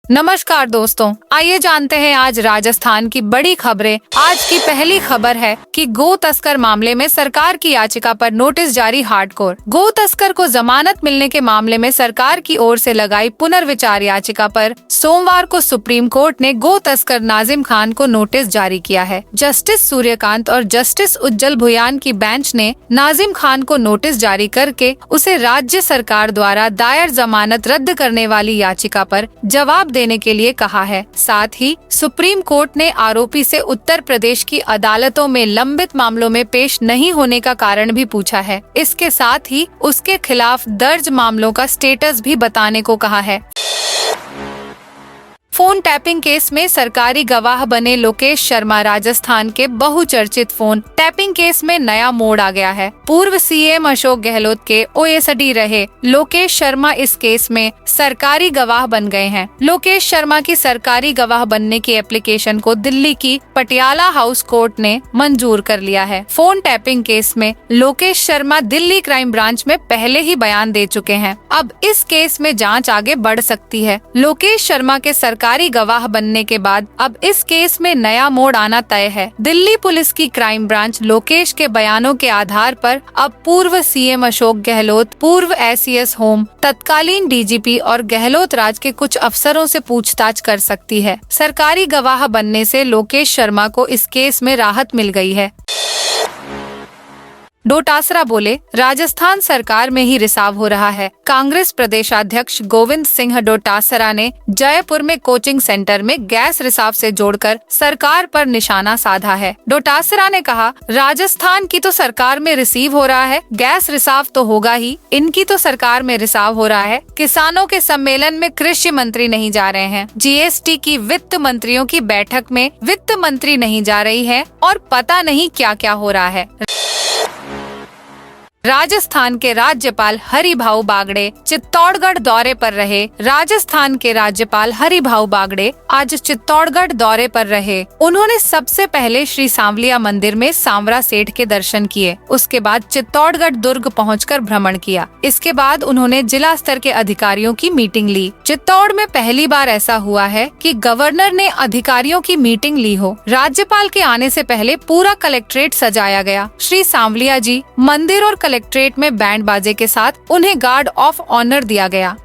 नमस्कार दोस्तों, आइए जानते हैं आज राजस्थान की बड़ी खबरें। आज की पहली खबर है कि गो तस्कर मामले में सरकार की याचिका पर नोटिस जारी हार्डकोर। गो तस्कर को जमानत मिलने के मामले में सरकार की ओर से लगाई पुनर्विचार याचिका पर सोमवार को सुप्रीम कोर्ट ने गो तस्कर नाजिम खान को नोटिस जारी किया है। जस्टिस सूर्यकांत और जस्टिस उज्जवल भुयान की बेंच ने नाजिम खान को नोटिस जारी करके उसे राज्य सरकार द्वारा दायर जमानत रद्द करने वाली याचिका पर जवाब देने के लिए कहा है। साथ ही सुप्रीम कोर्ट ने आरोपी से उत्तर प्रदेश की अदालतों में लंबित मामलों में पेश नहीं होने का कारण भी पूछा है। इसके साथ ही उसके खिलाफ दर्ज मामलों का स्टेटस भी बताने को कहा है। फोन टैपिंग केस में सरकारी गवाह बने लोकेश शर्मा। राजस्थान के बहुचर्चित फोन टैपिंग केस में नया मोड़ आ गया है। पूर्व सीएम अशोक गहलोत के ओएसडी रहे लोकेश शर्मा इस केस में सरकारी गवाह बन गए हैं। लोकेश शर्मा की सरकारी गवाह बनने की एप्लीकेशन को दिल्ली की पटियाला हाउस कोर्ट ने मंजूर कर लिया है। फोन टैपिंग केस में लोकेश शर्मा दिल्ली क्राइम ब्रांच में पहले ही बयान दे चुके हैं। अब इस केस में जांच आगे बढ़ सकती है। लोकेश शर्मा के सरकारी गवाह बनने के बाद अब इस केस में नया मोड़ आना तय है। दिल्ली पुलिस की क्राइम ब्रांच लोकेश के बयानों के आधार पर अब पूर्व सीएम अशोक गहलोत, पूर्व एसीएस होम, तत्कालीन डीजीपी और गहलोत राज के कुछ अफसरों से पूछताछ कर सकती है। सरकारी गवाह बनने से लोकेश शर्मा को इस केस में राहत मिल गई है। डोटासरा बोले, राजस्थान सरकार में ही रिसाव हो रहा है। कांग्रेस प्रदेशाध्यक्ष गोविंद सिंह डोटासरा ने जयपुर में कोचिंग सेंटर में गैस रिसाव से जोड़कर सरकार पर निशाना साधा है। डोटासरा ने कहा, राजस्थान की तो सरकार में रिसीव हो रहा है, गैस रिसाव तो होगा ही, इनकी तो सरकार में रिसाव हो रहा है। किसानों के सम्मेलन में कृषि मंत्री नहीं जा रहे हैं, जीएसटी की वित्त मंत्रियों की बैठक में वित्त मंत्री नहीं जा रही है और पता नहीं क्या क्या हो रहा है। राजस्थान के राज्यपाल हरिभाऊ बागड़े चित्तौड़गढ़ दौरे पर रहे। राजस्थान के राज्यपाल हरिभाऊ बागड़े आज चित्तौड़गढ़ दौरे पर रहे। उन्होंने सबसे पहले श्री सांवलिया मंदिर में सांवरा सेठ के दर्शन किए। उसके बाद चित्तौड़गढ़ दुर्ग पहुंचकर भ्रमण किया। इसके बाद उन्होंने जिला स्तर के अधिकारियों की मीटिंग ली। चित्तौड़ में पहली बार ऐसा हुआ है कि गवर्नर ने अधिकारियों की मीटिंग ली हो। राज्यपाल के आने से पहले पूरा कलेक्ट्रेट सजाया गया। श्री सांवलिया जी मंदिर और कलेक्ट्रेट में बैंड बाजे के साथ उन्हें गार्ड ऑफ ऑनर दिया गया।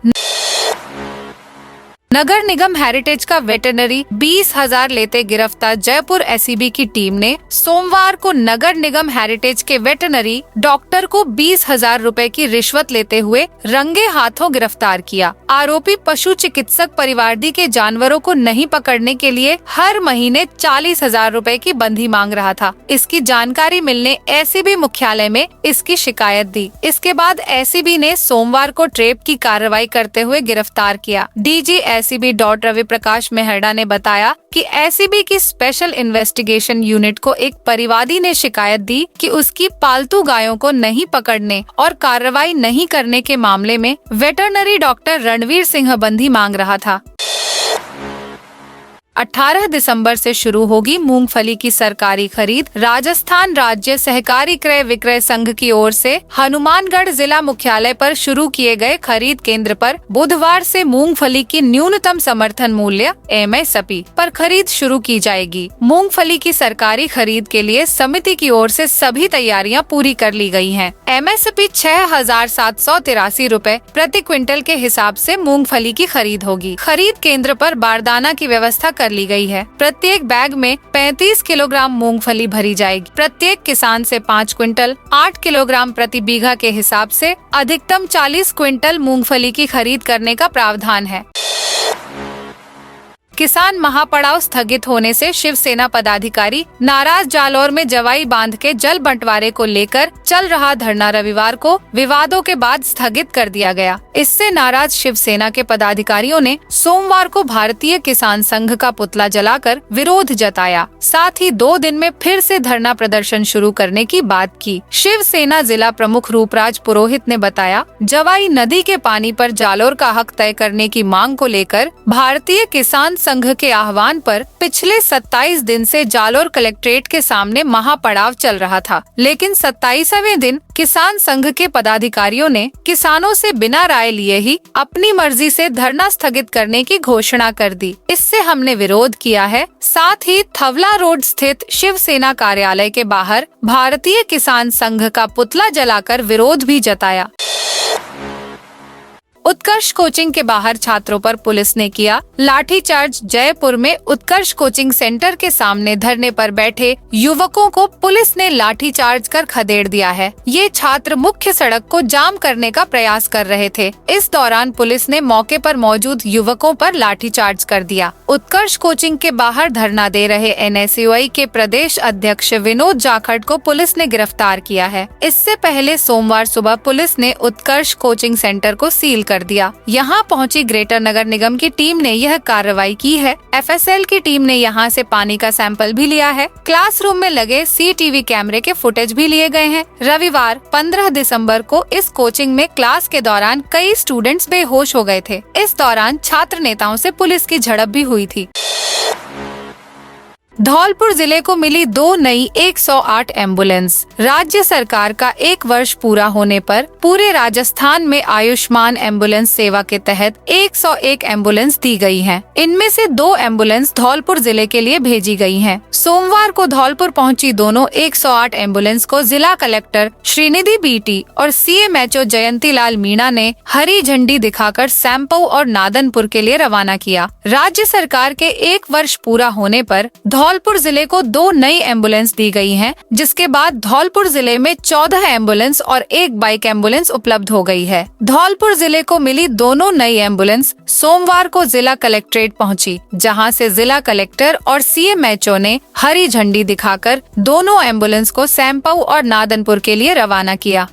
नगर निगम हेरिटेज का वेटरनरी 20,000 लेते गिरफ्तार। जयपुर एसीबी की टीम ने सोमवार को नगर निगम हेरिटेज के वेटरनरी डॉक्टर को 20,000 रुपए की रिश्वत लेते हुए रंगे हाथों गिरफ्तार किया। आरोपी पशु चिकित्सक परिवारदी के जानवरों को नहीं पकड़ने के लिए हर महीने 40,000 रुपए की बंधी मांग रहा था। इसकी जानकारी मिलने एसीबी मुख्यालय में इसकी शिकायत दी। इसके बाद एसीबी ने सोमवार को ट्रेप की कार्रवाई करते हुए गिरफ्तार किया। डीजी एसीबी रवि प्रकाश मेहरडा ने बताया कि एसीबी की स्पेशल इन्वेस्टिगेशन यूनिट को एक परिवादी ने शिकायत दी कि उसकी पालतू गायों को नहीं पकड़ने और कार्रवाई नहीं करने के मामले में वेटरनरी डॉक्टर रणवीर सिंह बंधी मांग रहा था। 18 दिसंबर से शुरू होगी मूंगफली की सरकारी खरीद। राजस्थान राज्य सहकारी क्रय विक्रय संघ की ओर से हनुमानगढ़ जिला मुख्यालय पर शुरू किए गए खरीद केंद्र पर बुधवार से मूंगफली की न्यूनतम समर्थन मूल्य एमएसपी पर खरीद शुरू की जाएगी। मूंगफली की सरकारी खरीद के लिए समिति की ओर से सभी तैयारियां पूरी कर ली गई हैं। एमएसपी 6,783 रुपए प्रति क्विंटल के हिसाब से मूंगफली की खरीद होगी। खरीद केंद्र पर बारदाना की व्यवस्था कर ली गई है। प्रत्येक बैग में 35 किलोग्राम मूंगफली भरी जाएगी। प्रत्येक किसान से 5 क्विंटल 8 किलोग्राम प्रति बीघा के हिसाब से अधिकतम 40 क्विंटल मूंगफली की खरीद करने का प्रावधान है। किसान महापड़ाव स्थगित होने से शिवसेना पदाधिकारी नाराज। जालौर में जवाई बांध के जल बंटवारे को लेकर चल रहा धरना रविवार को विवादों के बाद स्थगित कर दिया गया। इससे नाराज शिवसेना के पदाधिकारियों ने सोमवार को भारतीय किसान संघ का पुतला जलाकर विरोध जताया। साथ ही 2 दिन में फिर से धरना प्रदर्शन शुरू करने की बात की। शिवसेना जिला प्रमुख रूपराज पुरोहित ने बताया, जवाई नदी के पानी पर जालौर का हक तय करने की मांग को लेकर भारतीय किसान संघ संघ के आह्वान पर पिछले 27 दिन से जालोर कलेक्ट्रेट के सामने महापड़ाव चल रहा था, लेकिन 27वें दिन किसान संघ के पदाधिकारियों ने किसानों से बिना राय लिए ही अपनी मर्जी से धरना स्थगित करने की घोषणा कर दी। इससे हमने विरोध किया है। साथ ही थवला रोड स्थित शिवसेना कार्यालय के बाहर भारतीय किसान संघ का पुतला जलाकर विरोध भी जताया। उत्कर्ष कोचिंग के बाहर छात्रों पर पुलिस ने किया लाठीचार्ज। जयपुर में उत्कर्ष कोचिंग सेंटर के सामने धरने पर बैठे युवकों को पुलिस ने लाठीचार्ज कर खदेड़ दिया है। ये छात्र मुख्य सड़क को जाम करने का प्रयास कर रहे थे। इस दौरान पुलिस ने मौके पर मौजूद युवकों पर लाठीचार्ज कर दिया। उत्कर्ष कोचिंग के बाहर धरना दे रहे NSUI के प्रदेश अध्यक्ष विनोद जाखड़ को पुलिस ने गिरफ्तार किया है। इससे पहले सोमवार सुबह पुलिस ने उत्कर्ष कोचिंग सेंटर को सील कर दिया। यहाँ पहुंची ग्रेटर नगर निगम की टीम ने यह कार्रवाई की है। FSL की टीम ने यहाँ से पानी का सैंपल भी लिया है। क्लासरूम में लगे CCTV कैमरे के फुटेज भी लिए गए हैं। रविवार 15 दिसंबर को इस कोचिंग में क्लास के दौरान कई स्टूडेंट्स बेहोश हो गए थे। इस दौरान छात्र नेताओं से पुलिस की झड़प भी हुई थी। धौलपुर जिले को मिली 2 नई 108 एम्बुलेंस। राज्य सरकार का 1 वर्ष पूरा होने पर पूरे राजस्थान में आयुष्मान एम्बुलेंस सेवा के तहत 101 एम्बुलेंस दी गई हैं। इनमें से 2 एम्बुलेंस धौलपुर जिले के लिए भेजी गई हैं। सोमवार को धौलपुर पहुंची दोनों 108 एम्बुलेंस को जिला कलेक्टर श्रीनिधि BT और CMHO जयंती लाल मीणा ने हरी झंडी दिखाकर सैंपऊ और नादनपुर के लिए रवाना किया। राज्य सरकार के 1 वर्ष पूरा होने पर धौलपुर जिले को 2 नई एम्बुलेंस दी गई हैं, जिसके बाद धौलपुर जिले में 14 एम्बुलेंस और 1 बाइक एम्बुलेंस उपलब्ध हो गई है। धौलपुर जिले को मिली दोनों नई एम्बुलेंस सोमवार को जिला कलेक्ट्रेट पहुंची, जहां से जिला कलेक्टर और CMHO ने हरी झंडी दिखाकर दोनों एम्बुलेंस को सैंपऊ और नादनपुर के लिए रवाना किया।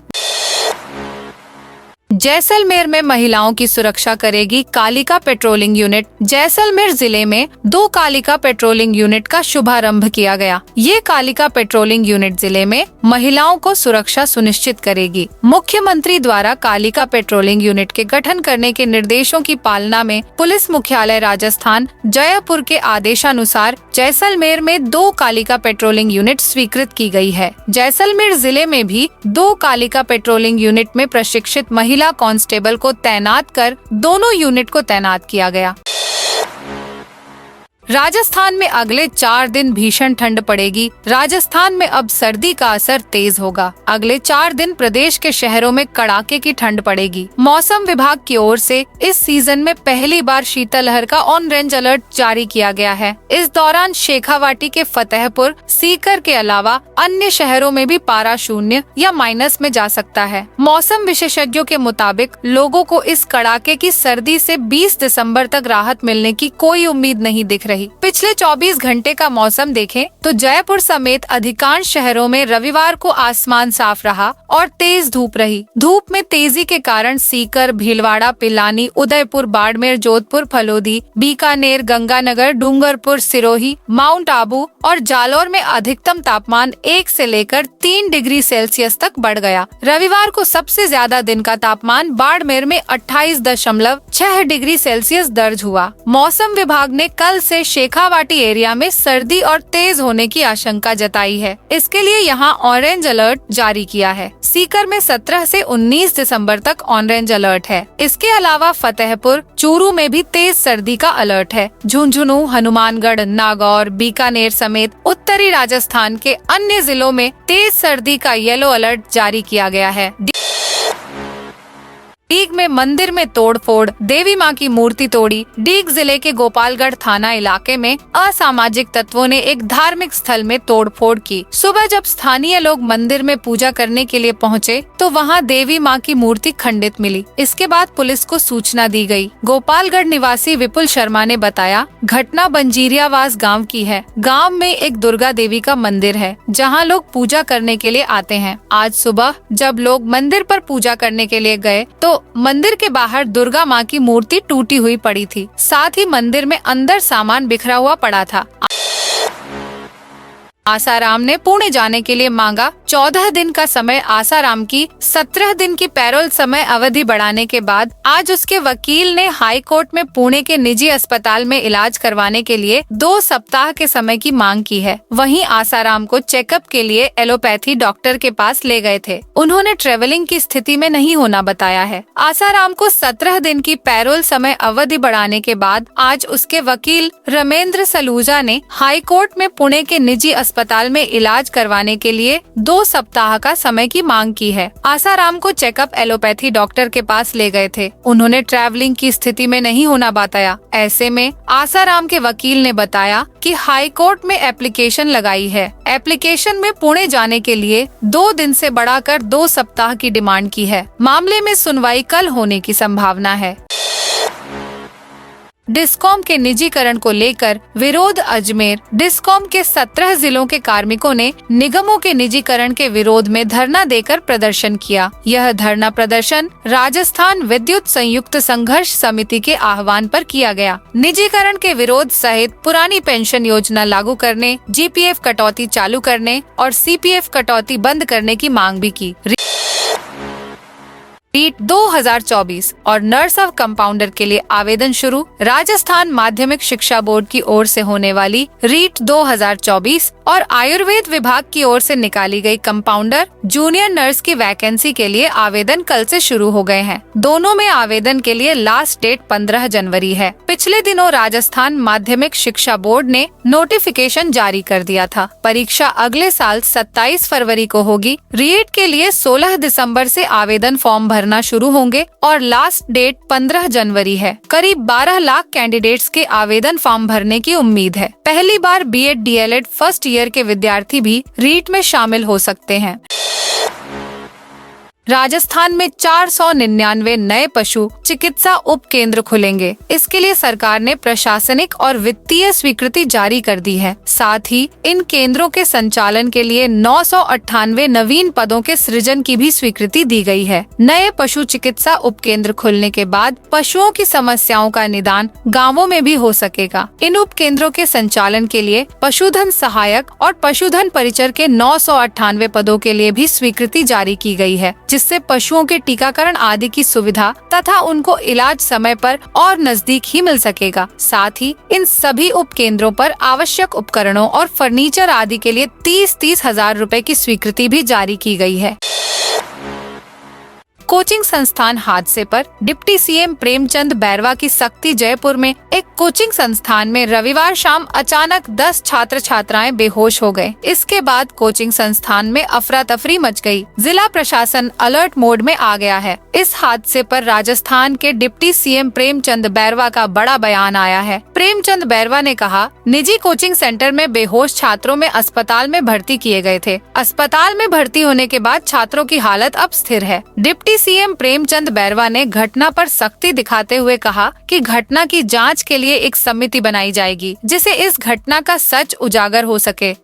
जैसलमेर में महिलाओं की सुरक्षा करेगी कालिका पेट्रोलिंग यूनिट। जैसलमेर जिले में 2 कालिका पेट्रोलिंग यूनिट का शुभारंभ किया गया। ये कालिका पेट्रोलिंग यूनिट जिले में महिलाओं को सुरक्षा सुनिश्चित करेगी। मुख्यमंत्री द्वारा कालिका पेट्रोलिंग यूनिट के गठन करने के निर्देशों की पालना में पुलिस मुख्यालय राजस्थान जयपुर के आदेशानुसार जैसलमेर में 2 कालिका पेट्रोलिंग यूनिट स्वीकृत की गई है। जैसलमेर जिले में भी 2 कालिका पेट्रोलिंग यूनिट में प्रशिक्षित महिला कांस्टेबल को तैनात कर दोनों यूनिट को तैनात किया गया। राजस्थान में अगले 4 दिन भीषण ठंड पड़ेगी। राजस्थान में अब सर्दी का असर तेज होगा। अगले 4 दिन प्रदेश के शहरों में कड़ाके की ठंड पड़ेगी। मौसम विभाग की ओर से इस सीजन में पहली बार शीतलहर का ऑरेंज अलर्ट जारी किया गया है। इस दौरान शेखावाटी के फतेहपुर, सीकर के अलावा अन्य शहरों में भी पारा 0 या माइनस में जा सकता है। मौसम विशेषज्ञों के मुताबिक लोगों को इस कड़ाके की सर्दी से 20 दिसंबर तक राहत मिलने की कोई उम्मीद नहीं दिख रही। पिछले 24 घंटे का मौसम देखें तो जयपुर समेत अधिकांश शहरों में रविवार को आसमान साफ रहा और तेज धूप रही। धूप में तेजी के कारण सीकर, भीलवाड़ा, पिलानी, उदयपुर, बाड़मेर, जोधपुर, फलोदी, बीकानेर, गंगानगर, डूंगरपुर, सिरोही, माउंट आबू और जालोर में अधिकतम तापमान 1 से लेकर 3 डिग्री सेल्सियस तक बढ़ गया। रविवार को सबसे ज्यादा दिन का तापमान बाड़मेर में 28.6 डिग्री सेल्सियस दर्ज हुआ। मौसम विभाग ने कल से शेखावाटी एरिया में सर्दी और तेज होने की आशंका जताई है। इसके लिए यहाँ ऑरेंज अलर्ट जारी किया है। सीकर में 17 से 19 दिसंबर तक ऑरेंज अलर्ट है। इसके अलावा फतेहपुर, चूरू में भी तेज सर्दी का अलर्ट है। झुंझुनू, हनुमानगढ़, नागौर, बीकानेर समेत उत्तरी राजस्थान के अन्य जिलों में तेज सर्दी का येलो अलर्ट जारी किया गया है। डीग में मंदिर में तोड़फोड़, देवी मां की मूर्ति तोड़ी। डीग जिले के गोपालगढ़ थाना इलाके में असामाजिक तत्वों ने एक धार्मिक स्थल में तोड़फोड़ की। सुबह जब स्थानीय लोग मंदिर में पूजा करने के लिए पहुंचे तो वहां देवी मां की मूर्ति खंडित मिली। इसके बाद पुलिस को सूचना दी गई। गोपालगढ़ निवासी विपुल शर्मा ने बताया, घटना बंजीरियावास गाँव की है। गाँव में एक दुर्गा देवी का मंदिर है जहाँ लोग पूजा करने के लिए आते हैं। आज सुबह जब लोग मंदिर पर पूजा करने के लिए गए तो मंदिर के बाहर दुर्गा माँ की मूर्ति टूटी हुई पड़ी थी। साथ ही मंदिर में अंदर सामान बिखरा हुआ पड़ा था। आसाराम ने पुणे जाने के लिए मांगा 14 दिन का समय। आसाराम की 17 दिन की पैरोल समय अवधि बढ़ाने के बाद आज उसके वकील ने हाई कोर्ट में पुणे के निजी अस्पताल में इलाज करवाने के लिए 2 सप्ताह के समय की मांग की है। वहीं आसाराम को चेकअप के लिए एलोपैथी डॉक्टर के पास ले गए थे। उन्होंने ट्रेवलिंग की स्थिति में नहीं होना बताया है। आसाराम को 17 दिन की पैरोल समय अवधि बढ़ाने के बाद आज उसके वकील रमेंद्र सलूजा ने हाई कोर्ट में पुणे के निजी अस्पताल में इलाज करवाने के लिए 2 सप्ताह का समय की मांग की है। आसाराम को चेकअप एलोपैथी डॉक्टर के पास ले गए थे। उन्होंने ट्रैवलिंग की स्थिति में नहीं होना बताया। ऐसे में आसाराम के वकील ने बताया कि हाई कोर्ट में एप्लीकेशन लगाई है। एप्लीकेशन में पुणे जाने के लिए 2 दिन से बढ़ाकर 2 सप्ताह की डिमांड की है। मामले में सुनवाई कल होने की संभावना है। डिस्कॉम के निजीकरण को लेकर विरोध अजमेर। डिस्कॉम के 17 जिलों के कार्मिकों ने निगमों के निजीकरण के विरोध में धरना देकर प्रदर्शन किया। यह धरना प्रदर्शन राजस्थान विद्युत संयुक्त संघर्ष समिति के आह्वान पर किया गया। निजीकरण के विरोध सहित पुरानी पेंशन योजना लागू करने, जीपीएफ कटौती चालू करने और सीपीएफ कटौती बंद करने की मांग भी की। रीट 2024 और नर्स ऑफ कंपाउंडर के लिए आवेदन शुरू। राजस्थान माध्यमिक शिक्षा बोर्ड की ओर से होने वाली रीट 2024 और आयुर्वेद विभाग की ओर से निकाली गई कंपाउंडर जूनियर नर्स की वैकेंसी के लिए आवेदन कल से शुरू हो गए हैं। दोनों में आवेदन के लिए लास्ट डेट 15 जनवरी है। पिछले दिनों राजस्थान माध्यमिक शिक्षा बोर्ड ने नोटिफिकेशन जारी कर दिया था। परीक्षा अगले साल 27 फरवरी को होगी। रीट के लिए 16 दिसंबर से आवेदन फॉर्म भरना शुरू होंगे और लास्ट डेट 15 जनवरी है। करीब 12 लाख कैंडिडेट्स के आवेदन फॉर्म भरने की उम्मीद है। पहली बार बीएड डीएलएड फर्स्ट ईयर के विद्यार्थी भी रीट में शामिल हो सकते हैं। राजस्थान में 499 नए पशु चिकित्सा उप केंद्र खुलेंगे। इसके लिए सरकार ने प्रशासनिक और वित्तीय स्वीकृति जारी कर दी है। साथ ही इन केंद्रों के संचालन के लिए 998 नवीन पदों के सृजन की भी स्वीकृति दी गई है। नए पशु चिकित्सा उप केंद्र खुलने के बाद पशुओं की समस्याओं का निदान गाँवों में भी हो सकेगा। इन उप केंद्रों के संचालन के लिए पशुधन सहायक और पशुधन परिचर के 998 पदों के लिए भी स्वीकृति जारी की गई है, जिससे पशुओं के टीकाकरण आदि की सुविधा तथा उनको इलाज समय पर और नजदीक ही मिल सकेगा। साथ ही इन सभी उप केंद्रों पर आवश्यक उपकरणों और फर्नीचर आदि के लिए 30-30 हजार रुपए की स्वीकृति भी जारी की गई है। कोचिंग संस्थान हादसे पर डिप्टी सीएम प्रेमचंद बैरवा की सख्ती। जयपुर में एक कोचिंग संस्थान में रविवार शाम अचानक 10 छात्र छात्राएं बेहोश हो गए। इसके बाद कोचिंग संस्थान में अफरा तफरी मच गई। जिला प्रशासन अलर्ट मोड में आ गया है। इस हादसे पर राजस्थान के डिप्टी सीएम प्रेमचंद बैरवा का बड़ा बयान आया है। प्रेमचंद बैरवा ने कहा, निजी कोचिंग सेंटर में बेहोश छात्रों में अस्पताल में भर्ती किए गए थे। अस्पताल में भर्ती होने के बाद छात्रों की हालत अब स्थिर है। डिप्टी सीएम प्रेमचंद बैरवा ने घटना पर सख्ती दिखाते हुए कहा कि घटना की जांच के लिए एक समिति बनाई जाएगी, जिससे इस घटना का सच उजागर हो सके।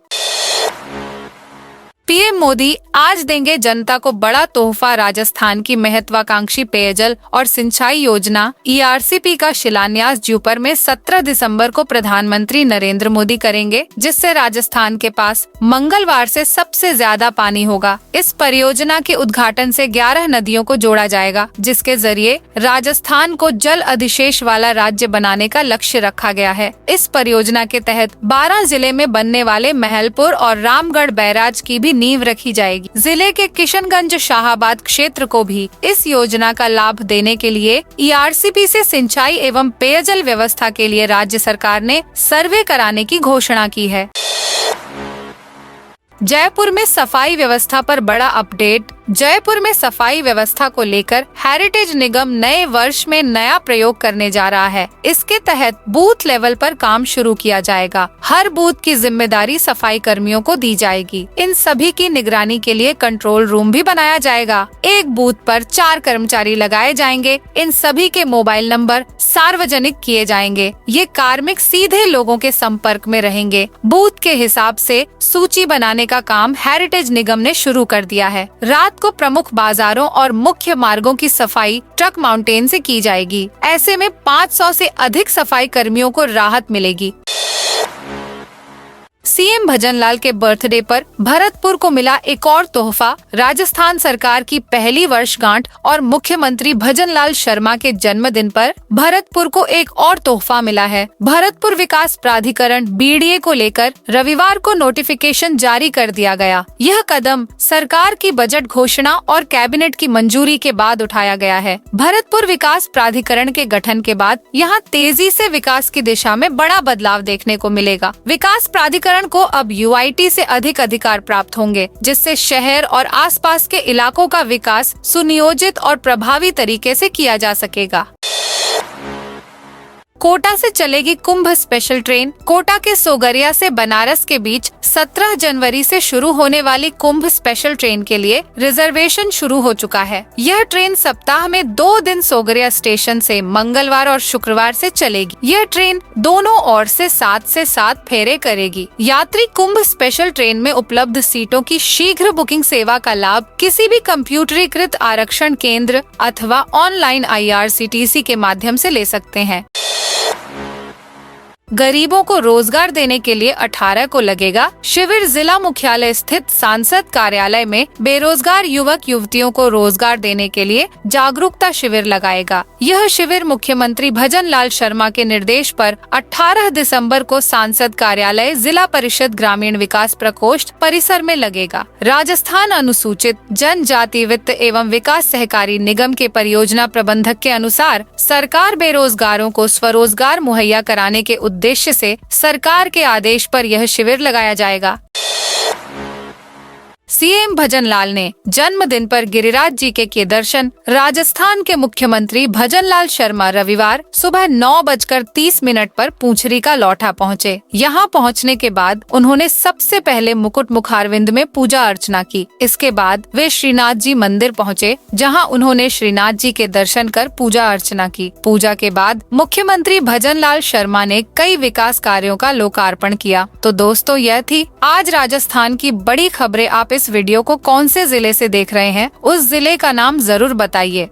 पीएम मोदी आज देंगे जनता को बड़ा तोहफा। राजस्थान की महत्वाकांक्षी पेयजल और सिंचाई योजना ईआरसीपी का शिलान्यास ज्यूपर में 17 दिसंबर को प्रधानमंत्री नरेंद्र मोदी करेंगे, जिससे राजस्थान के पास मंगलवार से सबसे ज्यादा पानी होगा। इस परियोजना के उद्घाटन से 11 नदियों को जोड़ा जाएगा, जिसके जरिए राजस्थान को जल अधिशेष वाला राज्य बनाने का लक्ष्य रखा गया है। इस परियोजना के तहत 12 जिले में बनने वाले महलपुर और रामगढ़ बैराज की भी नींव रखी जाएगी। जिले के किशनगंज शाहाबाद क्षेत्र को भी इस योजना का लाभ देने के लिए ईआरसीपी से सिंचाई एवं पेयजल व्यवस्था के लिए राज्य सरकार ने सर्वे कराने की घोषणा की है। जयपुर में सफाई व्यवस्था पर बड़ा अपडेट। जयपुर में सफाई व्यवस्था को लेकर हेरिटेज निगम नए वर्ष में नया प्रयोग करने जा रहा है। इसके तहत बूथ लेवल पर काम शुरू किया जाएगा। हर बूथ की जिम्मेदारी सफाई कर्मियों को दी जाएगी। इन सभी की निगरानी के लिए कंट्रोल रूम भी बनाया जाएगा। एक बूथ पर 4 कर्मचारी लगाए जाएंगे। इन सभी के मोबाइल नंबर सार्वजनिक किए जाएंगे। ये कार्मिक सीधे लोगों के संपर्क में रहेंगे। बूथ के हिसाब से सूची बनाने का काम हेरिटेज निगम ने शुरू कर दिया है। रात को प्रमुख बाजारों और मुख्य मार्गों की सफाई ट्रक माउंटेन से की जाएगी। ऐसे में 500 से अधिक सफाई कर्मियों को राहत मिलेगी। सीएम भजनलाल के बर्थडे पर भरतपुर को मिला एक और तोहफा। राजस्थान सरकार की पहली वर्षगांठ और मुख्यमंत्री भजनलाल शर्मा के जन्मदिन पर भरतपुर को एक और तोहफा मिला है। भरतपुर विकास प्राधिकरण बीडीए को लेकर रविवार को नोटिफिकेशन जारी कर दिया गया। यह कदम सरकार की बजट घोषणा और कैबिनेट की मंजूरी के बाद उठाया गया है। भरतपुर विकास प्राधिकरण के गठन के बाद यहाँ तेजी से विकास की दिशा में बड़ा बदलाव देखने को मिलेगा। विकास प्राधिकरण को अब यूआईटी से अधिक अधिकार प्राप्त होंगे, जिससे शहर और आसपास के इलाकों का विकास सुनियोजित और प्रभावी तरीके से किया जा सकेगा। कोटा से चलेगी कुंभ स्पेशल ट्रेन। कोटा के सोगरिया से बनारस के बीच 17 जनवरी से शुरू होने वाली कुंभ स्पेशल ट्रेन के लिए रिजर्वेशन शुरू हो चुका है। यह ट्रेन सप्ताह में 2 दिन सोगरिया स्टेशन से मंगलवार और शुक्रवार से चलेगी। यह ट्रेन दोनों ओर से 7 फेरे करेगी। यात्री कुंभ स्पेशल ट्रेन में उपलब्ध सीटों की शीघ्र बुकिंग सेवा का लाभ किसी भी कंप्यूटरीकृत आरक्षण केंद्र अथवा ऑनलाइन IRCTC के माध्यम से ले सकते हैं। गरीबों को रोजगार देने के लिए 18 को लगेगा शिविर। जिला मुख्यालय स्थित सांसद कार्यालय में बेरोजगार युवक युवतियों को रोजगार देने के लिए जागरूकता शिविर लगाएगा। यह शिविर मुख्यमंत्री भजनलाल शर्मा के निर्देश पर 18 दिसंबर को सांसद कार्यालय जिला परिषद ग्रामीण विकास प्रकोष्ठ परिसर में लगेगा। राजस्थान अनुसूचित जनजाति वित्त एवं विकास सहकारी निगम के परियोजना प्रबंधक के अनुसार सरकार बेरोजगारों को स्वरोजगार मुहैया कराने के उद्देश्य से सरकार के आदेश पर यह शिविर लगाया जाएगा। सीएम भजनलाल ने जन्मदिन पर गिरिराज जी के दर्शन। राजस्थान के मुख्यमंत्री भजनलाल शर्मा रविवार सुबह 9:30 पर पूंछरी का लौठा पहुँचे। यहाँ पहुँचने के बाद उन्होंने सबसे पहले मुकुट मुखारविंद में पूजा अर्चना की। इसके बाद वे श्रीनाथ जी मंदिर पहुँचे, जहाँ उन्होंने श्रीनाथ जी के दर्शन कर पूजा अर्चना की। पूजा के बाद मुख्यमंत्री भजनलाल शर्मा ने कई विकास कार्यों का लोकार्पण किया। तो दोस्तों, यह थी आज राजस्थान की बड़ी खबरें। आप इस वीडियो को कौन से जिले से देख रहे हैं, उस जिले का नाम जरूर बताइए।